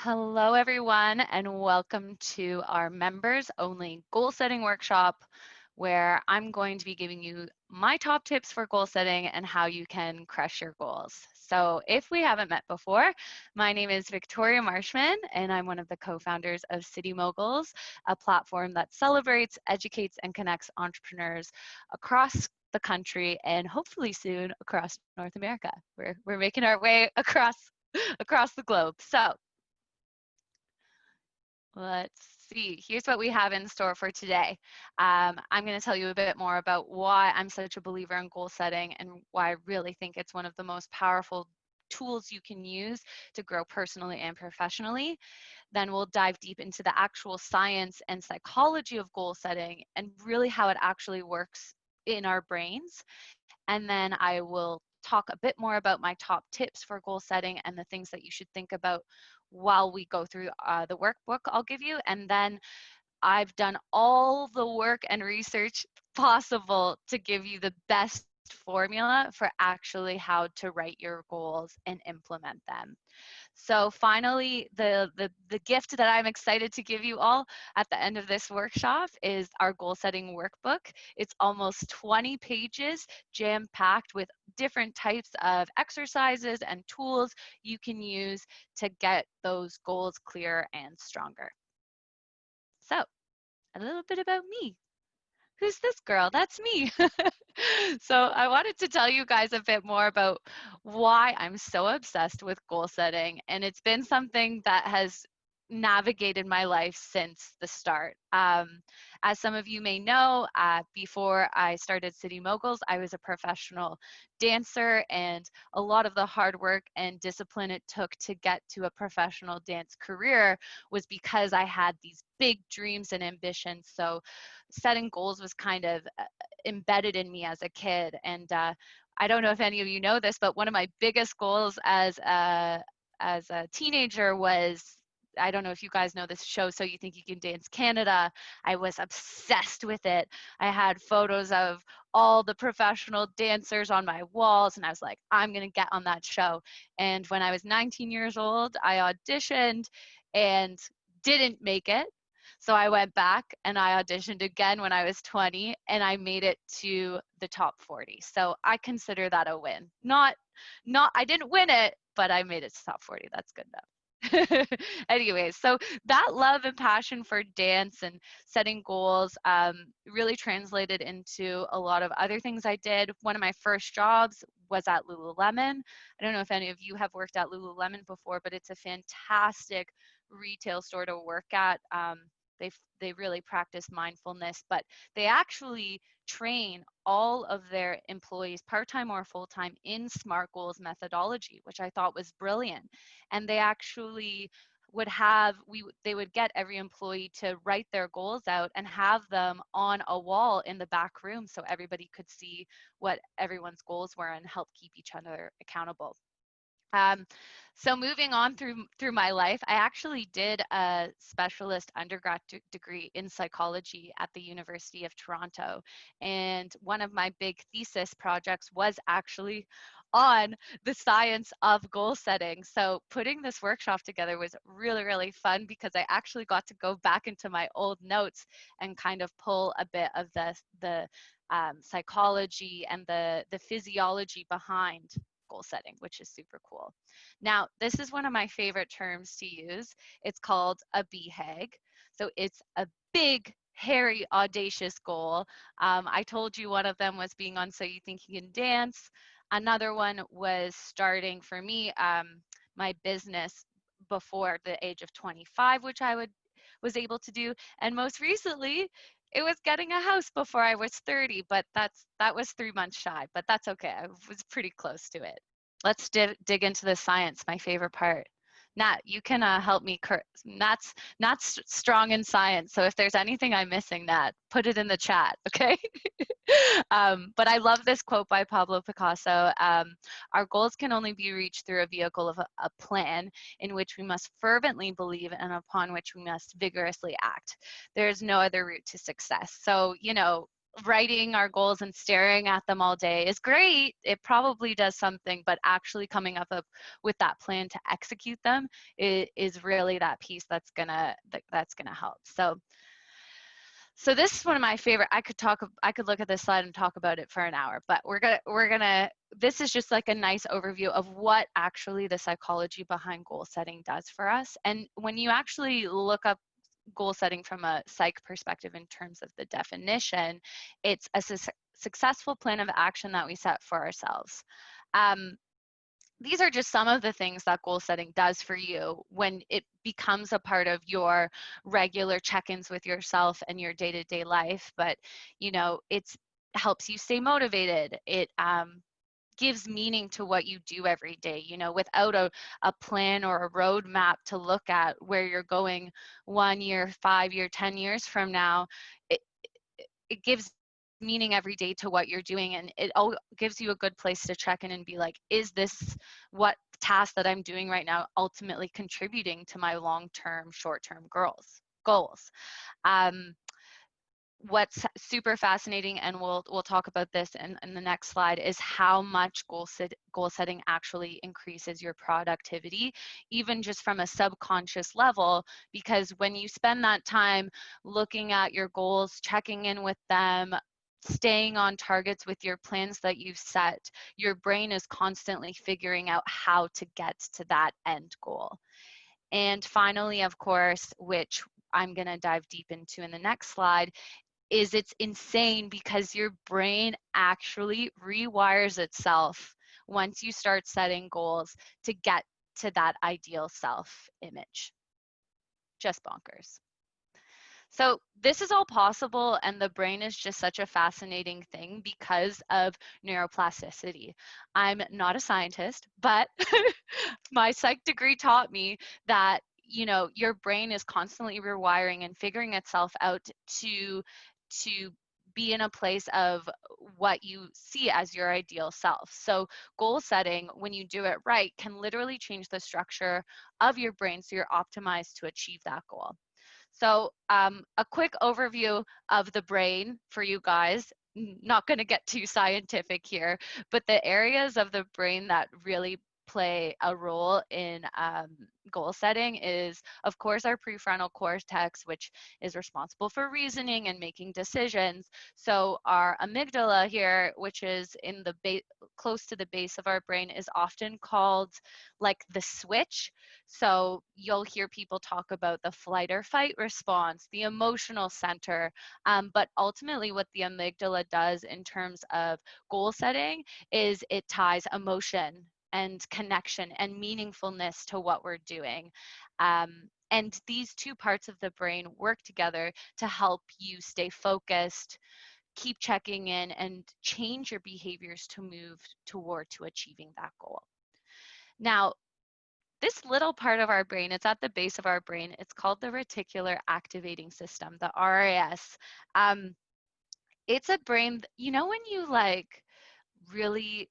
Hello, everyone, and welcome to our members only goal setting workshop, where I'm going to be giving you my top tips for goal setting and how you can crush your goals. So, if we haven't met before, my name is Victoria Marshman, and I'm one of the co founders of CityMOGULS, a platform that celebrates, educates, and connects entrepreneurs across the country and hopefully soon across North America. We're making our way across the globe. So, let's see. Here's what we have in store for today. I'm going to tell you a bit more about why I'm such a believer in goal setting and why I really think it's one of the most powerful tools you can use to grow personally and professionally. Then we'll dive deep into the actual science and psychology of goal setting and really how it actually works in our brains. And then I will talk a bit more about my top tips for goal setting and the things that you should think about while we go through the workbook I'll give you. And then I've done all the work and research possible to give you the best formula for actually how to write your goals and implement them. So finally, the gift that I'm excited to give you all at the end of this workshop is our goal setting workbook. It's almost 20 pages, jam-packed with different types of exercises and tools you can use to get those goals clearer and stronger. So, a little bit about me. Who's this girl? That's me. So I wanted to tell you guys a bit more about why I'm so obsessed with goal setting. And it's been something that has navigated my life since the start. As some of you may know, before I started City Moguls, I was a professional dancer, and a lot of the hard work and discipline it took to get to a professional dance career was because I had these big dreams and ambitions. So setting goals was kind of embedded in me as a kid. And I don't know if any of you know this, but one of my biggest goals as a teenager was, I don't know if you guys know this show, So You Think You Can Dance Canada. I was obsessed with it. I had photos of all the professional dancers on my walls, and I was like, I'm going to get on that show. And when I was 19 years old, I auditioned and didn't make it. So I went back and I auditioned again when I was 20, and I made it to the top 40. So I consider that a win. Not I didn't win it, but I made it to top 40. That's good enough. Anyways, so that love and passion for dance and setting goals really translated into a lot of other things I did. One of my first jobs was at Lululemon. I don't know if any of you have worked at Lululemon before, but it's a fantastic retail store to work at. They really practice mindfulness, but they actually train all of their employees, part-time or full-time, in SMART goals methodology, which I thought was brilliant. And they actually they would get every employee to write their goals out and have them on a wall in the back room so everybody could see what everyone's goals were and help keep each other accountable. So moving on through my life, I actually did a specialist undergrad degree in psychology at the University of Toronto. And one of my big thesis projects was actually on the science of goal setting. So putting this workshop together was really, really fun because I actually got to go back into my old notes and kind of pull a bit of the psychology and the physiology behind goal setting, which is super cool. Now, this is one of my favorite terms to use. It's called a BHAG. So it's a big, hairy, audacious goal. I told you one of them was being on So You Think You Can Dance. Another one was starting, for me, my business before the age of 25, which was able to do. And most recently, it was getting a house before I was 30, but that was 3 months shy, but that's okay. I was pretty close to it. Let's dig into the science, my favorite part. Nat, you can help me. Nat's strong in science, so if there's anything I'm missing, Nat, put it in the chat, okay? But I love this quote by Pablo Picasso. Our goals can only be reached through a vehicle of a plan in which we must fervently believe and upon which we must vigorously act. There is no other route to success. So, writing our goals and staring at them all day is great. It probably does something, but actually coming up with that plan to execute them is really that piece that's gonna help. So this is one of my favorite. I could look at this slide and talk about it for an hour, but this is just like a nice overview of what actually the psychology behind goal setting does for us. And when you actually look up goal setting from a psych perspective in terms of the definition, it's a successful plan of action that we set for ourselves. These are just some of the things that goal setting does for you when it becomes a part of your regular check-ins with yourself and your day-to-day life. But, it helps you stay motivated. It gives meaning to what you do every day. Without a plan or a roadmap to look at where you're going 1 year, 5 year, 10 years from now, it gives meaning every day to what you're doing, and it all gives you a good place to check in and be like, is this what task that I'm doing right now ultimately contributing to my long-term, short-term goals? What's super fascinating, and we'll talk about this in the next slide, is how much goal setting actually increases your productivity, even just from a subconscious level, because when you spend that time looking at your goals, checking in with them, staying on targets with your plans that you've set, your brain is constantly figuring out how to get to that end goal. And finally, of course, which I'm going to dive deep into in the next slide, is it's insane because your brain actually rewires itself once you start setting goals to get to that ideal self image. Just bonkers. So this is all possible, and the brain is just such a fascinating thing because of neuroplasticity. I'm not a scientist, but my psych degree taught me that your brain is constantly rewiring and figuring itself out to be in a place of what you see as your ideal self. So goal setting, when you do it right, can literally change the structure of your brain so you're optimized to achieve that goal. So a quick overview of the brain for you guys. Not going to get too scientific here, but the areas of the brain that really play a role in goal setting is, of course, our prefrontal cortex, which is responsible for reasoning and making decisions. So our amygdala here, which is in the close to the base of our brain, is often called like the switch. So you'll hear people talk about the flight or fight response, the emotional center, but ultimately what the amygdala does in terms of goal setting is it ties emotion and connection and meaningfulness to what we're doing. And these two parts of the brain work together to help you stay focused, keep checking in, and change your behaviors to move toward to achieving that goal. Now, this little part of our brain, it's at the base of our brain. It's called the reticular activating system, the RAS. It's a brain, when you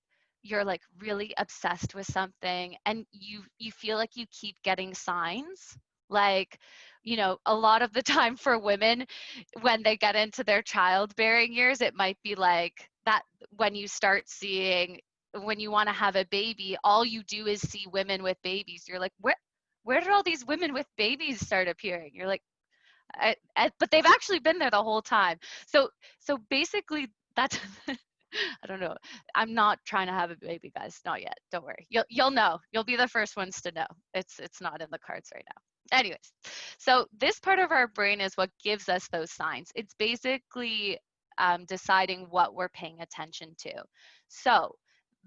you're really obsessed with something and you feel like you keep getting signs, like, a lot of the time for women when they get into their childbearing years, it might be like that. When you start seeing, when you want to have a baby, all you do is see women with babies. You're like, where did all these women with babies start appearing? You're like, but they've actually been there the whole time. So basically that's I don't know. I'm not trying to have a baby, guys. Not yet. Don't worry. You'll know. You'll be the first ones to know. It's not in the cards right now. Anyways, so this part of our brain is what gives us those signs. It's basically deciding what we're paying attention to. So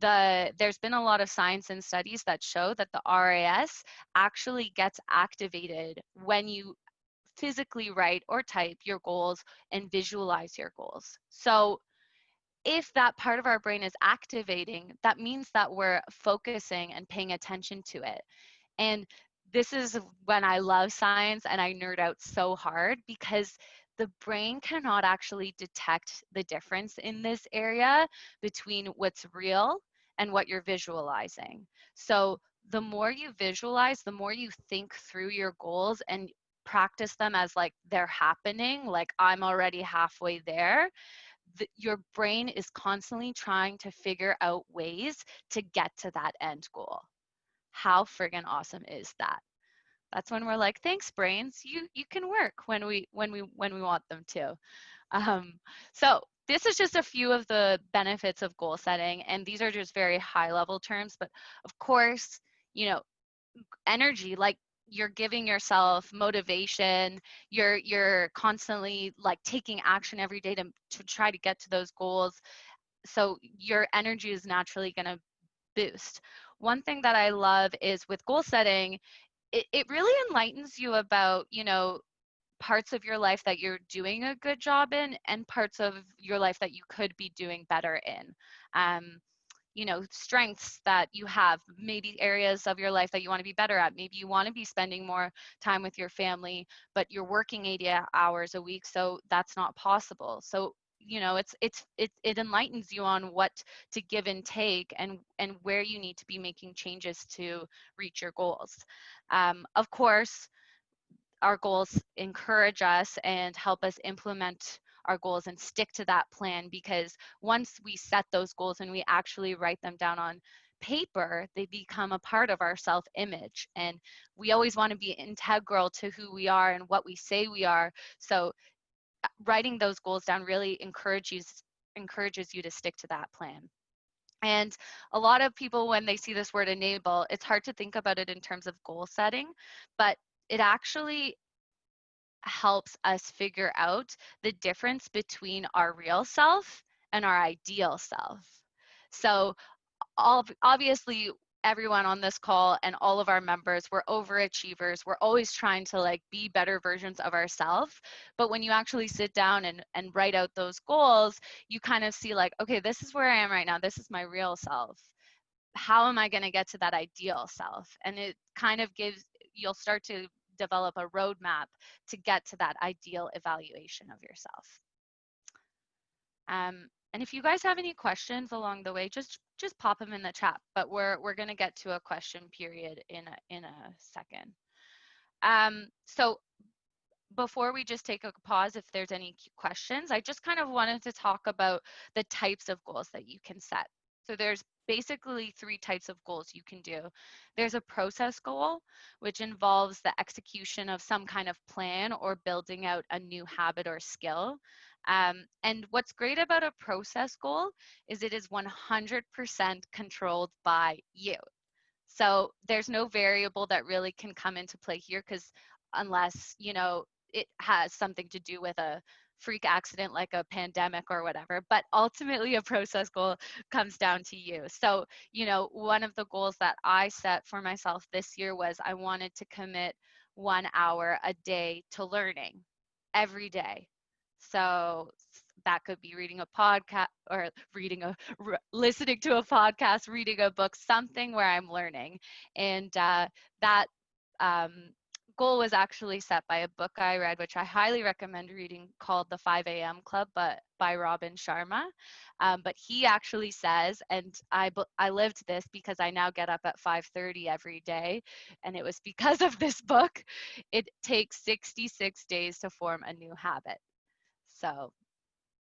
there's been a lot of science and studies that show that the RAS actually gets activated when you physically write or type your goals and visualize your goals. So if that part of our brain is activating, that means that we're focusing and paying attention to it. And this is when I love science and I nerd out so hard, because the brain cannot actually detect the difference in this area between what's real and what you're visualizing. So the more you visualize, the more you think through your goals and practice them as like they're happening, like I'm already halfway there, your brain is constantly trying to figure out ways to get to that end goal. How friggin' awesome is that? That's when we're like, thanks, brains. You can work when we want them to. Um, so this is just a few of the benefits of goal setting, and these are just very high level terms. But of course, you know, energy, like you're giving yourself motivation, you're constantly like taking action every day to try to get to those goals. So your energy is naturally going to boost. One thing that I love is with goal setting, it really enlightens you about, parts of your life that you're doing a good job in and parts of your life that you could be doing better in. Um, strengths that you have, maybe areas of your life that you want to be better at. Maybe you want to be spending more time with your family, but you're working 80 hours a week, so that's not possible. So, it enlightens you on what to give and take, and where you need to be making changes to reach your goals. Of course, our goals encourage us and help us implement our goals and stick to that plan, because once we set those goals and we actually write them down on paper, they become a part of our self-image, and we always want to be integral to who we are and what we say we are. So writing those goals down really encourages you to stick to that plan. And a lot of people, when they see this word enable, it's hard to think about it in terms of goal setting, but it actually helps us figure out the difference between our real self and our ideal self. So obviously, everyone on this call and all of our members, we're overachievers. We're always trying to like be better versions of ourselves. But when you actually sit down and write out those goals, you kind of see like, okay, this is where I am right now. This is my real self. How am I going to get to that ideal self? And it kind of you'll start to develop a roadmap to get to that ideal evaluation of yourself. And if you guys have any questions along the way, just pop them in the chat. But we're going to get to a question period in a second. So before we just take a pause, if there's any questions, I just kind of wanted to talk about the types of goals that you can set. So there's basically 3 types of goals you can do. There's a process goal, which involves the execution of some kind of plan or building out a new habit or skill. And what's great about a process goal is it is 100% controlled by you. So there's no variable that really can come into play here, because unless, it has something to do with a freak accident like a pandemic or whatever, but ultimately a process goal comes down to you. So, one of the goals that I set for myself this year was I wanted to commit 1 hour a day to learning every day. So that could be reading a podcast or listening to a podcast, reading a book, something where I'm learning. And that goal was actually set by a book I read, which I highly recommend reading, called The 5 a.m. Club, but by Robin Sharma. But he actually says, and I lived this because I now get up at 5:30 every day, and it was because of this book. It takes 66 days to form a new habit. So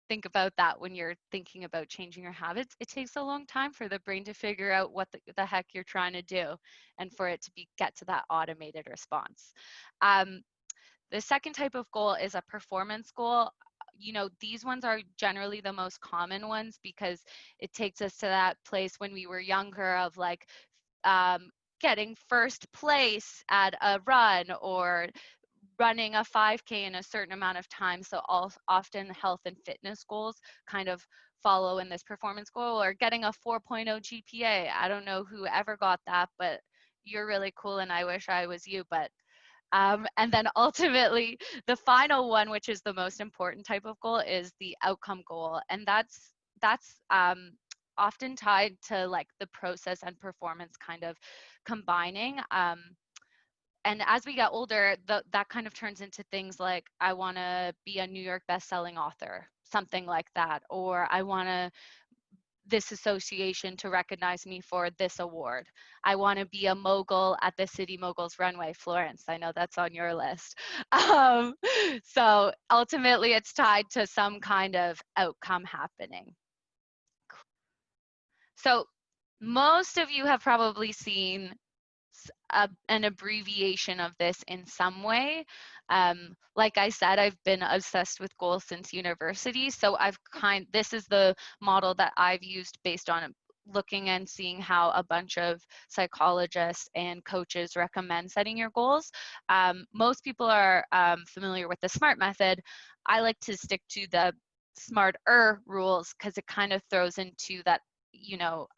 think about that when you're thinking about changing your habits. It takes a long time for the brain to figure out what the heck you're trying to do, and for it to get to that automated response. The second type of goal is a performance goal. These ones are generally the most common ones, because it takes us to that place when we were younger of like getting first place at a run, or running a 5K in a certain amount of time. So often health and fitness goals kind of follow in this performance goal, or getting a 4.0 GPA. I don't know who ever got that, but you're really cool, and I wish I was you. But and then ultimately, the final one, which is the most important type of goal, is the outcome goal, and that's often tied to like the process and performance kind of combining. And as we get older, that kind of turns into things like, I want to be a New York best-selling author, something like that, or I want to this association to recognize me for this award. I want to be a mogul at the City Moguls runway. Florence, I know that's on your list. Um, so ultimately, it's tied to some kind of outcome happening. So most of you have probably seen an abbreviation of this in some way. Like I said, I've been obsessed with goals since university, so this is the model that I've used based on looking and seeing how a bunch of psychologists and coaches recommend setting your goals. Most people are familiar with the SMART method. I like to stick to the SMART-er rules because it kind of throws into that,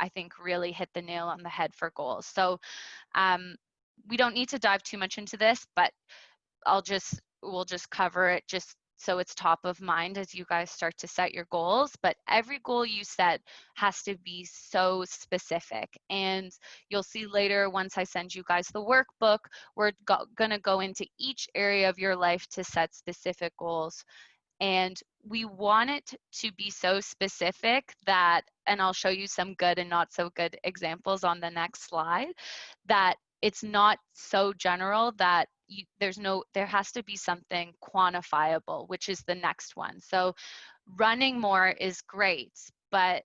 I think really hit the nail on the head for goals. So we don't need to dive too much into this, but we'll just cover it just so it's top of mind as you guys start to set your goals. But every goal you set has to be so specific. And you'll see later, once I send you guys the workbook, we're gonna go into each area of your life to set specific goals. And we want it to be so specific that, and I'll show you some good and not so good examples on the next slide, that it's not so general that there has to be something quantifiable, which is the next one. So running more is great, but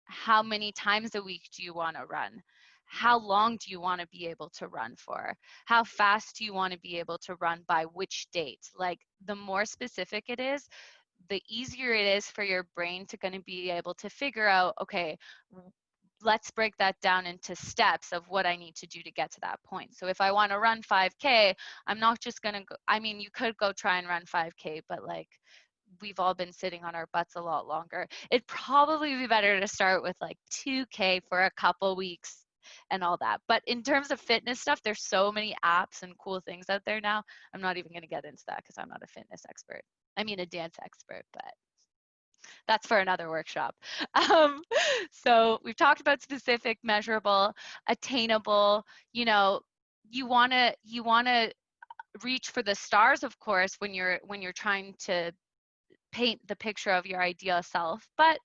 how many times a week do you want to run? How long do you want to be able to run for? How fast do you want to be able to run by which date? Like, the more specific it is, the easier it is for your brain to going to be able to figure out, okay, let's break that down into steps of what I need to do to get to that point. So if I want to run 5K, I'm not just going to go, I mean, you could go try and run 5K, but like, we've all been sitting on our butts a lot longer. It'd probably be better to start with like 2K for a couple weeks and all that. But in terms of fitness stuff, there's so many apps and cool things out there now. I'm not even going to get into that because I'm not a fitness expert. I mean, a dance expert, but that's for another workshop. So we've talked about specific, measurable, attainable. You want to reach for the stars, of course, when you're trying to paint the picture of your ideal self. But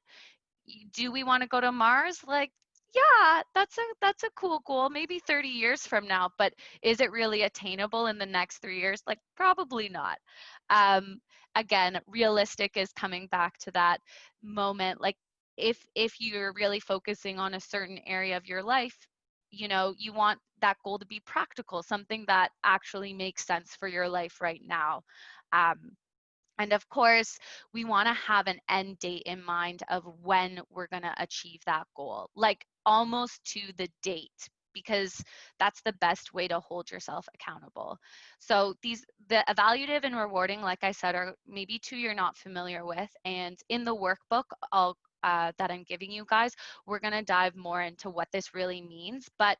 do we want to go to Mars? Like, yeah, that's a cool goal, maybe 30 years from now, but is it really attainable in the next 3 years? Like, probably not. Um, Again, realistic is coming back to that moment. Like, if you're really focusing on a certain area of your life, you want that goal to be practical, something that actually makes sense for your life right now. Um, and of course, we want to have an end date in mind of when we're going to achieve that goal, like almost to the date, because that's the best way to hold yourself accountable. So the evaluative and rewarding, like I said, are maybe two you're not familiar with. And in the workbook, that I'm giving you guys, we're going to dive more into what this really means. But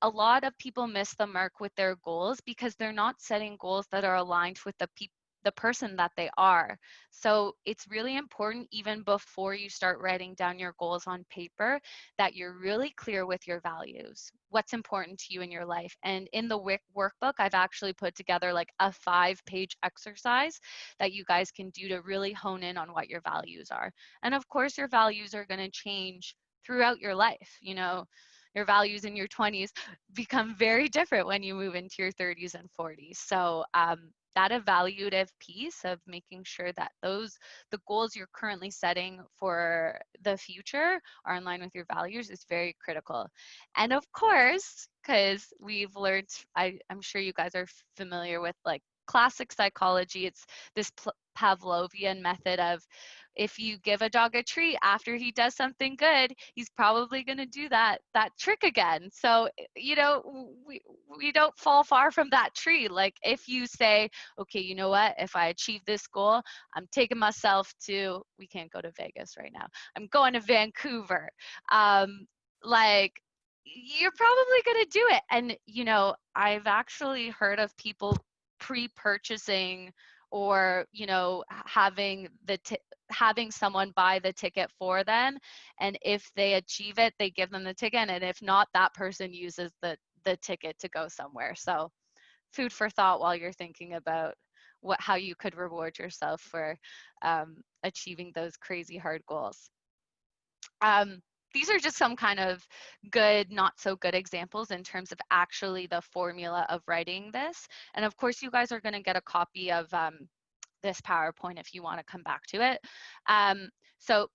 a lot of people miss the mark with their goals because they're not setting goals that are aligned with the person that they are. So it's really important, even before you start writing down your goals on paper, that you're really clear with your values, what's important to you in your life. And in the workbook, I've actually put together like a 5-page exercise that you guys can do to really hone in on what your values are. And of course, your values are going to change throughout your life. Your values in your 20s become very different when you move into your 30s and 40s. So that evaluative piece of making sure that the goals you're currently setting for the future are in line with your values is very critical. And of course, because we've learned, I'm sure you guys are familiar with like classic psychology, it's this Pavlovian method of, if you give a dog a treat after he does something good, he's probably going to do that trick again. So, we don't fall far from that tree. Like, if you say, okay, you know what, if I achieve this goal, I'm taking myself to, we can't go to Vegas right now, I'm going to Vancouver. Like, you're probably going to do it. And, I've actually heard of people pre-purchasing, or having someone buy the ticket for them, and if they achieve it, they give them the ticket, and if not, that person uses the ticket to go somewhere. So food for thought while you're thinking about how you could reward yourself for achieving those crazy hard goals. These are just some kind of good, not so good examples in terms of actually the formula of writing this. And of course, you guys are going to get a copy of this PowerPoint if you want to come back to it. So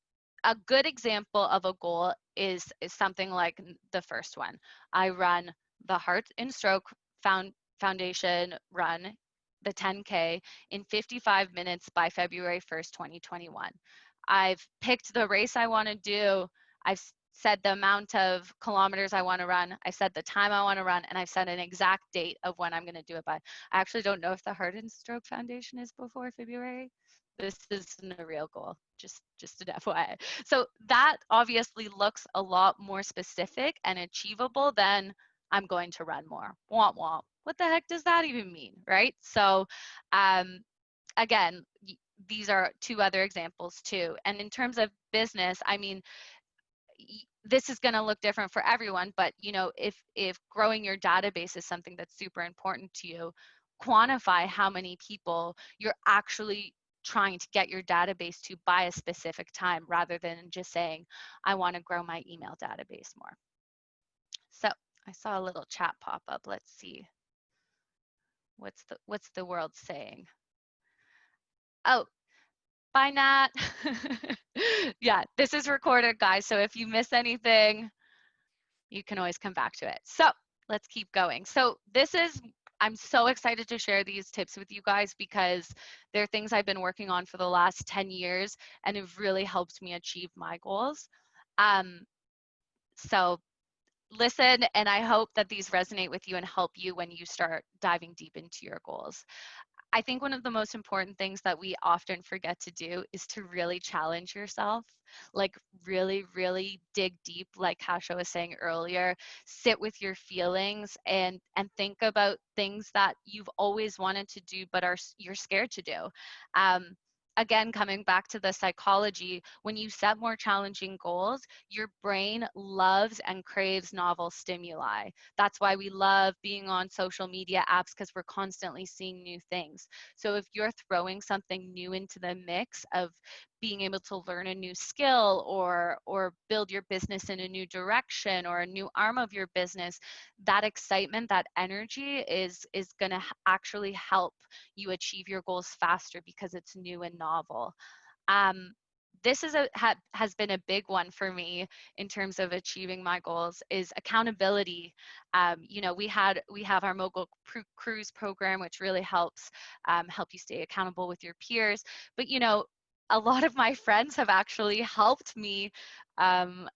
a good example of a goal is something like the first one. I run the Heart and Stroke Foundation run, the 10K, in 55 minutes by February 1st, 2021. I've picked the race I want to do. I've said the amount of kilometers I want to run. I said the time I want to run, and I've set an exact date of when I'm going to do it by. I actually don't know if the Heart and Stroke Foundation is before February. This isn't a real goal, just an FYI. So that obviously looks a lot more specific and achievable than I'm going to run more. Womp womp. What the heck does that even mean, right? So again, these are two other examples too. And in terms of business, I mean, this is going to look different for everyone, but you know, if growing your database is something that's super important to you, quantify how many people you're actually trying to get your database to by a specific time, rather than just saying, I want to grow my email database more. So I saw a little chat pop up. Let's see. What's the world saying? Oh, bye, Nat. Yeah, this is recorded, guys. So if you miss anything, you can always come back to it. So let's keep going. So I'm so excited to share these tips with you guys because they're things I've been working on for the last 10 years and have really helped me achieve my goals. So listen, and I hope that these resonate with you and help you when you start diving deep into your goals. I think one of the most important things that we often forget to do is to really challenge yourself. Like really, really dig deep, like Kasha was saying earlier. Sit with your feelings and think about things that you've always wanted to do but you're scared to do. Again, coming back to the psychology, when you set more challenging goals, your brain loves and craves novel stimuli. That's why we love being on social media apps, because we're constantly seeing new things. So if you're throwing something new into the mix of being able to learn a new skill or build your business in a new direction or a new arm of your business, that excitement, that energy is going to actually help you achieve your goals faster because it's new and novel. This has been a big one for me in terms of achieving my goals, is accountability. You know, we have our Mogul Cruise program, which really helps help you stay accountable with your peers. But you know, a lot of my friends have actually helped me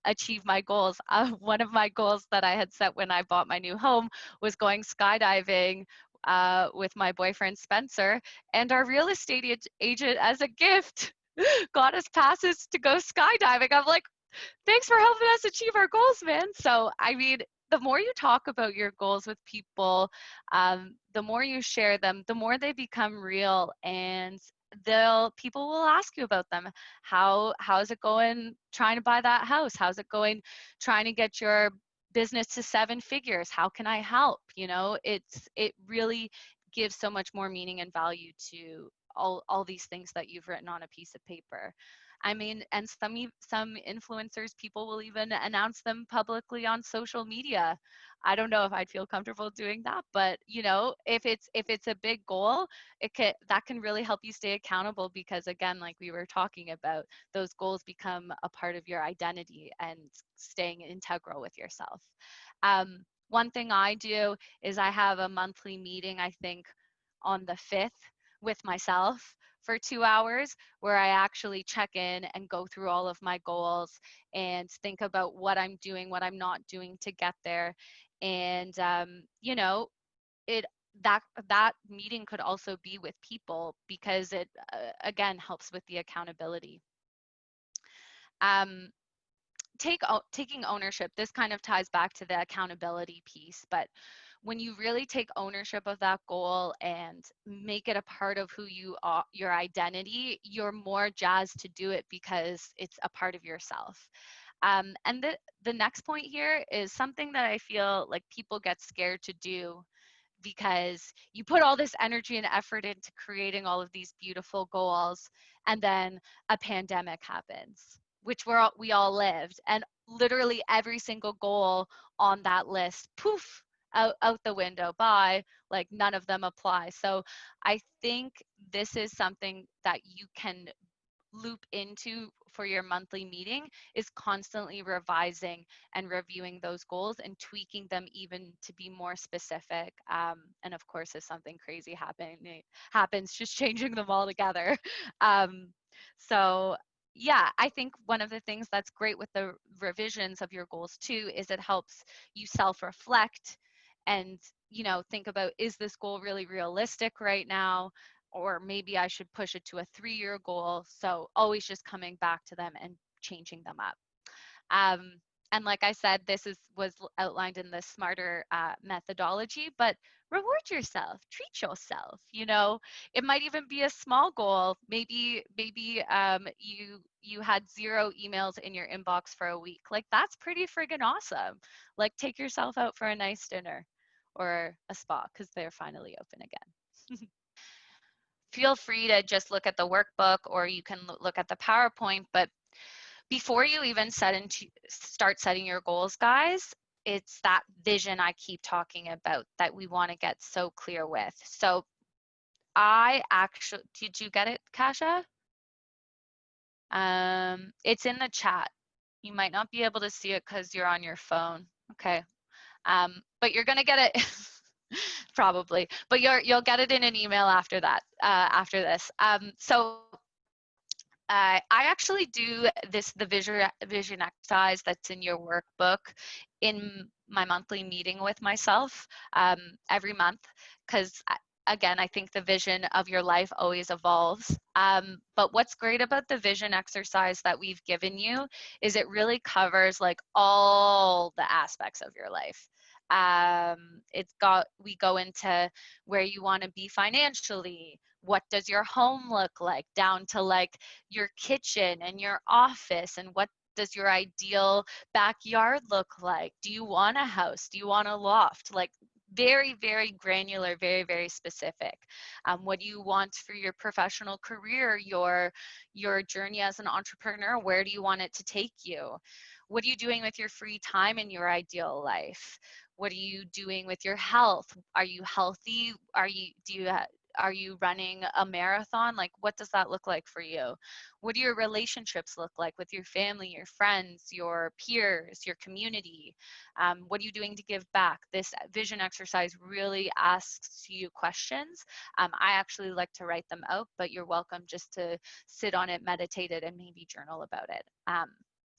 achieve my goals. One of my goals that I had set when I bought my new home was going skydiving with my boyfriend Spencer, and our real estate agent, as a gift, got us passes to go skydiving. I'm like, thanks for helping us achieve our goals, man. So, I mean, the more you talk about your goals with people, the more you share them, the more they become real, and people will ask you about them. How's it going trying to buy that house? How's it going trying to get your business to 7 figures? How can I help? You know, it really gives so much more meaning and value to all these things that you've written on a piece of paper. I mean, and some influencers, people will even announce them publicly on social media. I don't know if I'd feel comfortable doing that, but you know, if it's a big goal, that can really help you stay accountable, because again, like we were talking about, those goals become a part of your identity and staying integral with yourself. One thing I do is I have a monthly meeting, I think on the 5th, with myself for 2 hours, where I actually check in and go through all of my goals and think about what I'm doing, what I'm not doing to get there. And you know, it that meeting could also be with people, because it again helps with the accountability. Um, taking ownership, this kind of ties back to the accountability piece, but when you really take ownership of that goal and make it a part of who you are, your identity, you're more jazzed to do it because it's a part of yourself. And the next point here is something that I feel like people get scared to do, because you put all this energy and effort into creating all of these beautiful goals, and then a pandemic happens. which we all lived, and literally every single goal on that list, poof, out the window. Bye. Like none of them apply. So I think this is something that you can loop into for your monthly meeting, is constantly revising and reviewing those goals and tweaking them even to be more specific. And of course, if something crazy happens, just changing them all together. Um, so yeah, I think one of the things that's great with the revisions of your goals too is it helps you self-reflect and, think about, is this goal really realistic right now? Or maybe I should push it to a 3-year goal. So always just coming back to them and changing them up. Um, and like I said, was outlined in the smarter methodology, but reward yourself, treat yourself. It might even be a small goal. Maybe you had 0 emails in your inbox for a week. Like that's pretty friggin' awesome. Like take yourself out for a nice dinner or a spa because they're finally open again. Feel free to just look at the workbook, or you can look at the PowerPoint. But before you even start setting your goals, guys, it's that vision I keep talking about that we want to get so clear with. So did you get it, Kasha? It's in the chat. You might not be able to see it because you're on your phone. Okay. But you're gonna get it probably, but you'll get it in an email after that, after this. So I actually do the vision exercise that's in your workbook in my monthly meeting with myself every month, because again, I think the vision of your life always evolves. But what's great about the vision exercise that we've given you is it really covers like all the aspects of your life. We go into where you want to be financially, what does your home look like, down to like your kitchen and your office, and what does your ideal backyard look like? Do you want a house? Do you want a loft? Like very, very granular, very, very specific. What do you want for your professional career, your journey as an entrepreneur? Where do you want it to take you? What are you doing with your free time in your ideal life? What are you doing with your health? Are you healthy? Are you running a marathon? Like, what does that look like for you? What do your relationships look like with your family, your friends, your peers, your community? What are you doing to give back? This vision exercise really asks you questions. I actually like to write them out, but you're welcome just to sit on it, meditate it, and maybe journal about it.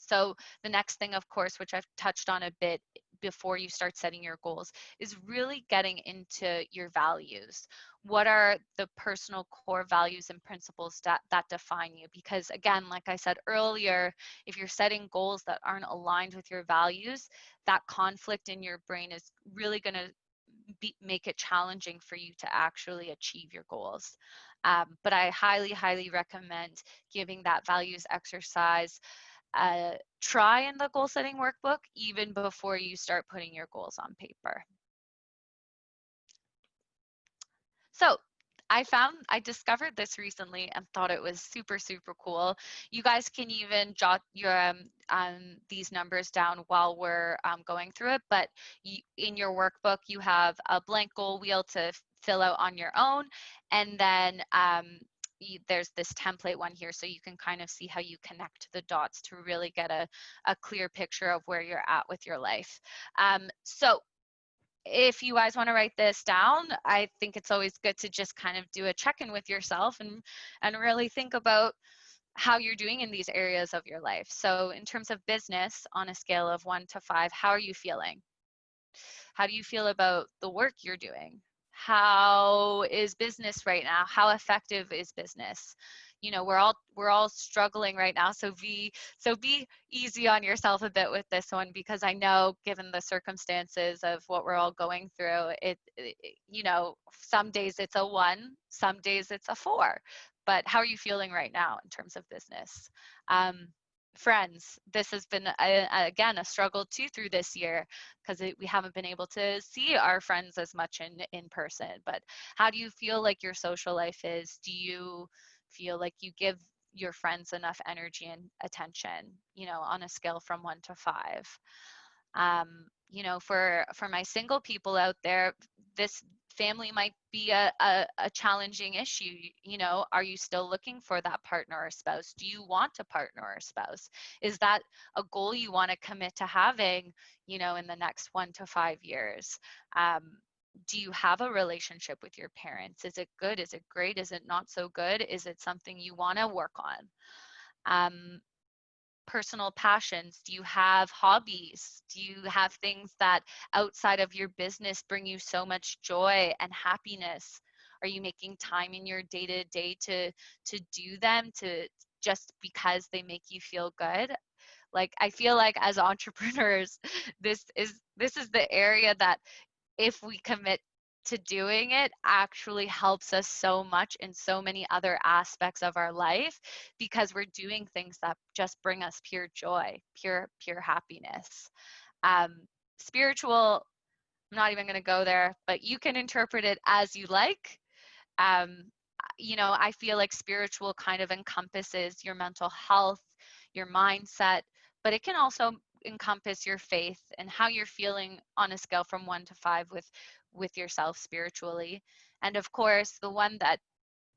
So the next thing, of course, which I've touched on a bit before you start setting your goals, is really getting into your values. What are the personal core values and principles that define you? Because again, like I said earlier, if you're setting goals that aren't aligned with your values, that conflict in your brain is really going to make it challenging for you to actually achieve your goals. But I highly, highly recommend giving that values exercise try in the goal setting workbook even before you start putting your goals on paper. So I discovered this recently and thought it was super, super cool. You guys can even jot your these numbers down while we're going through it, but in your workbook, you have a blank goal wheel to fill out on your own, and then there's this template one here, so you can kind of see how you connect the dots to really get a clear picture of where you're at with your life. So if you guys want to write this down, I think it's always good to just kind of do a check-in with yourself and really think about how you're doing in these areas of your life. So in terms of business, on a scale of 1 to 5, how are you feeling? How do you feel about the work you're doing? How is business right now? How effective is business? We're all struggling right now, so be easy on yourself a bit with this one, because I know, given the circumstances of what we're all going through, some days it's a 1, some days it's a 4. But how are you feeling right now in terms of business? Friends, this has been again a struggle too through this year, because we haven't been able to see our friends as much in person. But how do you feel like your social life is? Do you feel like you give your friends enough energy and attention, on a scale from 1 to 5. For my single people out there, this family might be a challenging issue. Are you still looking for that partner or spouse? Do you want a partner or spouse? Is that a goal you want to commit to having, in the next 1 to 5 years? Do you have a relationship with your parents? Is it good? Is it great? Is it not so good? Is it something you want to work on? Personal passions? Do you have hobbies? Do you have things that outside of your business bring you so much joy and happiness? Are you making time in your day-to-day to do them, to just because they make you feel good? Like, I feel like as entrepreneurs, this is the area that, if we commit to doing it, actually helps us so much in so many other aspects of our life, because we're doing things that just bring us pure joy, pure happiness. Spiritual, I'm not even going to go there, but you can interpret it as you like. um, I feel like spiritual kind of encompasses your mental health, your mindset, but it can also encompass your faith and how you're feeling on a scale from 1 to 5 with yourself spiritually. And of course, the one that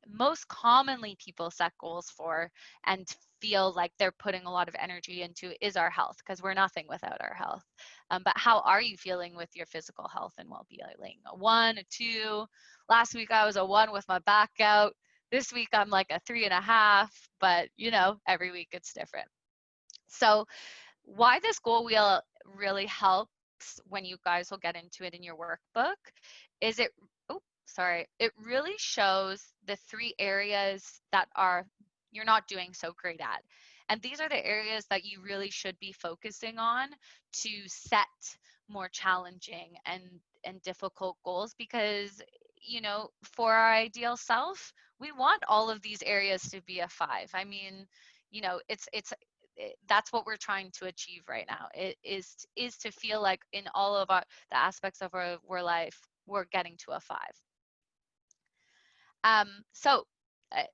most commonly people set goals for and feel like they're putting a lot of energy into is our health, because we're nothing without our health. But how are you feeling with your physical health and well-being? A 1, a 2? Last week I was a 1 with my back out. This week I'm like a 3.5, but every week it's different. So why this goal wheel really helps, when you guys will get into it in your workbook, is it really shows the 3 areas that you're not doing so great at. And these are the areas that you really should be focusing on to set more challenging and difficult goals, because for our ideal self, we want all of these areas to be a 5. I mean, that's what we're trying to achieve right now. It is to feel like in all of the aspects of our life, we're getting to a 5. So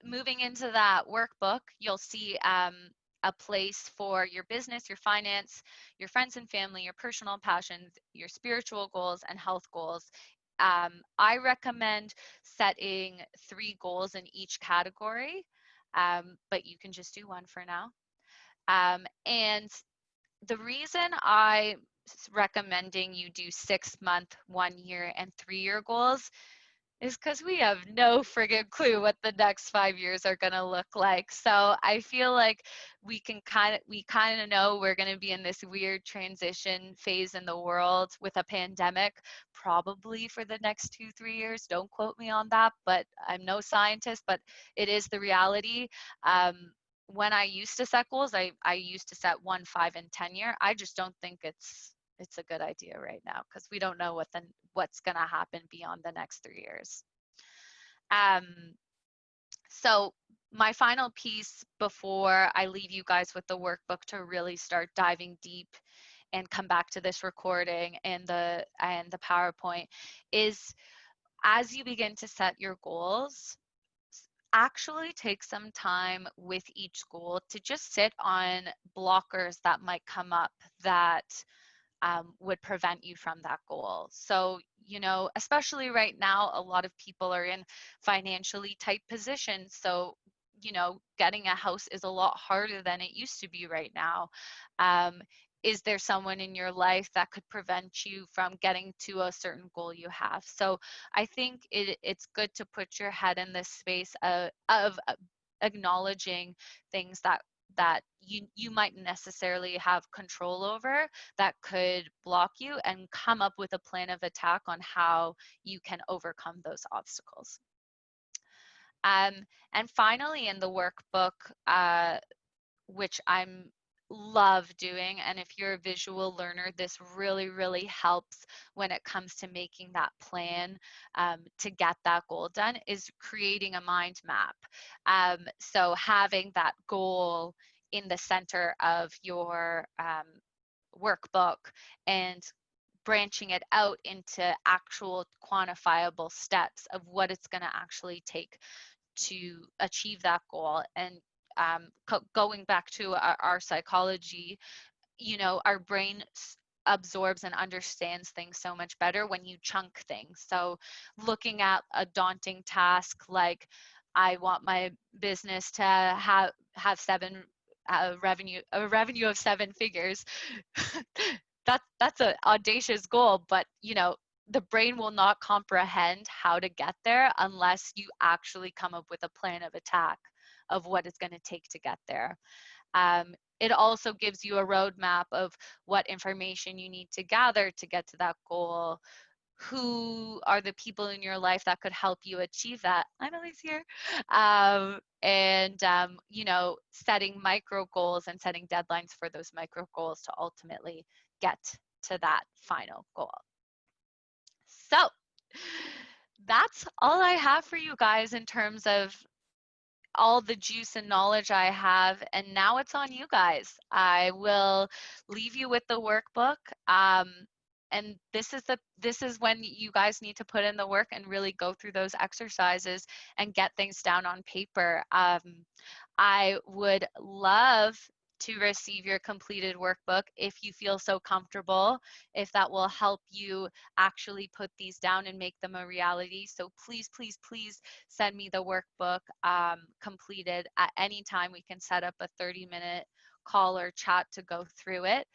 moving into that workbook, you'll see a place for your business, your finance, your friends and family, your personal passions, your spiritual goals, and health goals. I recommend setting 3 goals in each category, but you can just do 1 for now. And the reason I'm recommending you do 6-month, 1-year, and 3-year goals is because we have no friggin' clue what the next 5 years are gonna look like. So I feel like we kind of know we're gonna be in this weird transition phase in the world with a pandemic, probably for the next 2-3 years. Don't quote me on that, but I'm no scientist, but it is the reality. When I used to set goals, I used to set 1, 5, and 10-year. I just don't think it's a good idea right now, because we don't know what's going to happen beyond the next 3 years. So my final piece before I leave you guys with the workbook to really start diving deep and come back to this recording and the PowerPoint is, as you begin to set your goals, actually take some time with each goal to just sit on blockers that might come up that would prevent you from that goal. So, especially right now, a lot of people are in financially tight positions. So, getting a house is a lot harder than it used to be right now. Is there someone in your life that could prevent you from getting to a certain goal you have? So I think it's good to put your head in this space of acknowledging things that you might necessarily have control over that could block you, and come up with a plan of attack on how you can overcome those obstacles. And finally, in the workbook, which I'm love doing, and if you're a visual learner, this really, really helps when it comes to making that plan to get that goal done, is creating a mind map. So having that goal in the center of your workbook and branching it out into actual quantifiable steps of what it's going to actually take to achieve that goal. And going back to our psychology, our brain absorbs and understands things so much better when you chunk things. So looking at a daunting task like, I want my business to have seven a revenue of seven figures. That's an audacious goal, but the brain will not comprehend how to get there unless you actually come up with a plan of attack of what it's going to take to get there. It also gives you a roadmap of what information you need to gather to get to that goal. Who are the people in your life that could help you achieve that? Emily's here. Setting micro goals and setting deadlines for those micro goals to ultimately get to that final goal. So that's all I have for you guys in terms of all the juice and knowledge I have, and now it's on you guys. I will leave you with the workbook. And this is when you guys need to put in the work and really go through those exercises and get things down on paper. I would love to receive your completed workbook if you feel so comfortable, if that will help you actually put these down and make them a reality. So please, please, please send me the workbook completed at any time. We can set up a 30-minute call or chat to go through it.